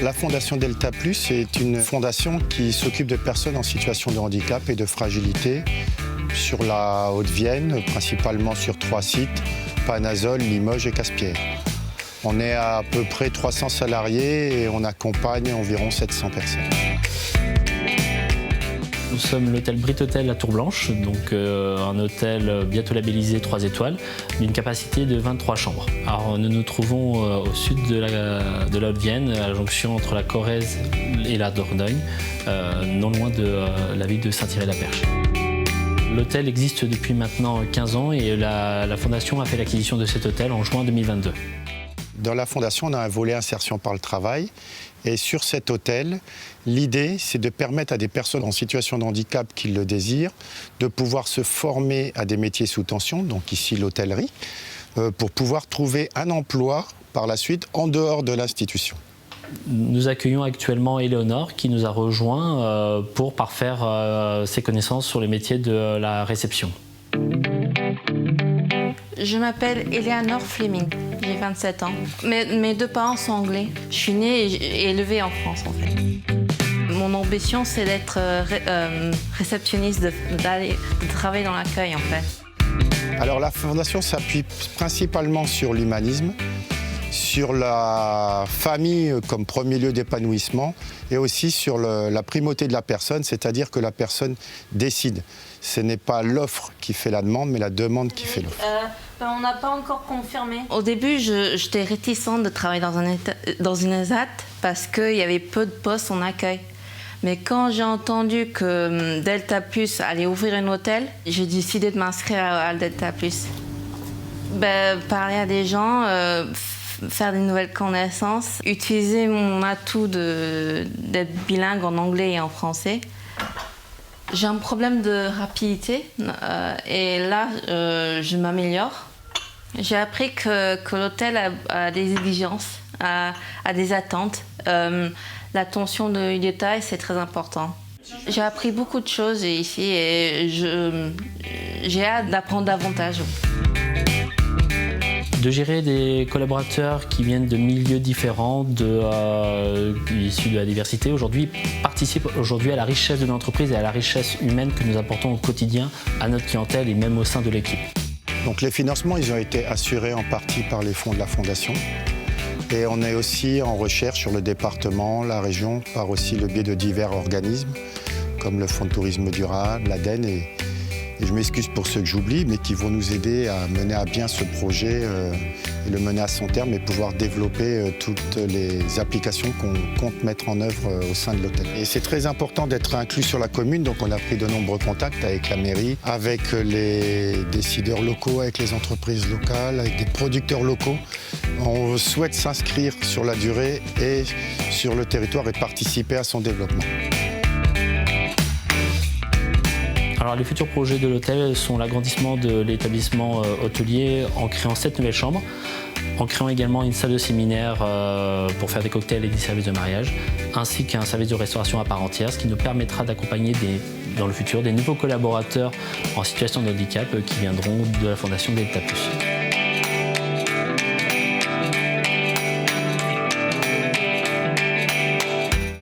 La Fondation Delta Plus est une fondation qui s'occupe de personnes en situation de handicap et de fragilité sur la Haute-Vienne, principalement sur 3 sites, Panazol, Limoges et Caspières. On est à peu près 300 salariés et on accompagne environ 700 personnes. Nous sommes l'hôtel Brit Hôtel à Tour-Blanche, donc un hôtel bientôt labellisé 3 étoiles, d'une capacité de 23 chambres. Alors, nous nous trouvons au sud de la Haute-Vienne, à la jonction entre la Corrèze et la Dordogne, non loin de la ville de Saint-Thierry-la-Perche. L'hôtel existe depuis maintenant 15 ans et la Fondation a fait l'acquisition de cet hôtel en juin 2022. Dans la Fondation, on a un volet insertion par le travail. Et sur cet hôtel, l'idée, c'est de permettre à des personnes en situation de handicap qui le désirent de pouvoir se former à des métiers sous tension, donc ici l'hôtellerie, pour pouvoir trouver un emploi par la suite en dehors de l'institution. Nous accueillons actuellement Éléonore qui nous a rejoints pour parfaire ses connaissances sur les métiers de la réception. Je m'appelle Eleanor Fleming, j'ai 27 ans. Mes 2 parents sont anglais. Je suis née et élevée en France en fait. Mon ambition c'est d'être réceptionniste, de travailler dans l'accueil en fait. Alors la Fondation s'appuie principalement sur l'humanisme, sur la famille comme premier lieu d'épanouissement et aussi sur la primauté de la personne, c'est-à-dire que la personne décide. Ce n'est pas l'offre qui fait la demande, mais la demande qui fait l'offre. On n'a pas encore confirmé. Au début, j'étais réticente de travailler dans une ESAT parce qu'il y avait peu de postes en accueil. Mais quand j'ai entendu que Delta Plus allait ouvrir un hôtel, j'ai décidé de m'inscrire à Delta Plus. Parler à des gens, faire des nouvelles connaissances, utiliser mon atout d'être bilingue en anglais et en français. J'ai un problème de rapidité et là, je m'améliore. J'ai appris que l'hôtel a des exigences, a des attentes. L'attention du détail, c'est très important. J'ai appris beaucoup de choses ici et j'ai hâte d'apprendre davantage. De gérer des collaborateurs qui viennent de milieux différents, issus de la diversité, aujourd'hui participent à la richesse de l'entreprise et à la richesse humaine que nous apportons au quotidien à notre clientèle et même au sein de l'équipe. Donc les financements, ils ont été assurés en partie par les fonds de la Fondation. Et on est aussi en recherche sur le département, la région, par aussi le biais de divers organismes, comme le Fonds de tourisme durable, l'ADEN et je m'excuse pour ceux que j'oublie, mais qui vont nous aider à mener à bien ce projet et le mener à son terme et pouvoir développer toutes les applications qu'on compte mettre en œuvre au sein de l'hôtel. Et c'est très important d'être inclus sur la commune, donc on a pris de nombreux contacts avec la mairie, avec les décideurs locaux, avec les entreprises locales, avec des producteurs locaux. On souhaite s'inscrire sur la durée et sur le territoire et participer à son développement. Alors, les futurs projets de l'hôtel sont l'agrandissement de l'établissement hôtelier en créant 7 nouvelles chambres, en créant également une salle de séminaire pour faire des cocktails et des services de mariage, ainsi qu'un service de restauration à part entière, ce qui nous permettra d'accompagner dans le futur des nouveaux collaborateurs en situation de handicap qui viendront de la Fondation Delta Plus.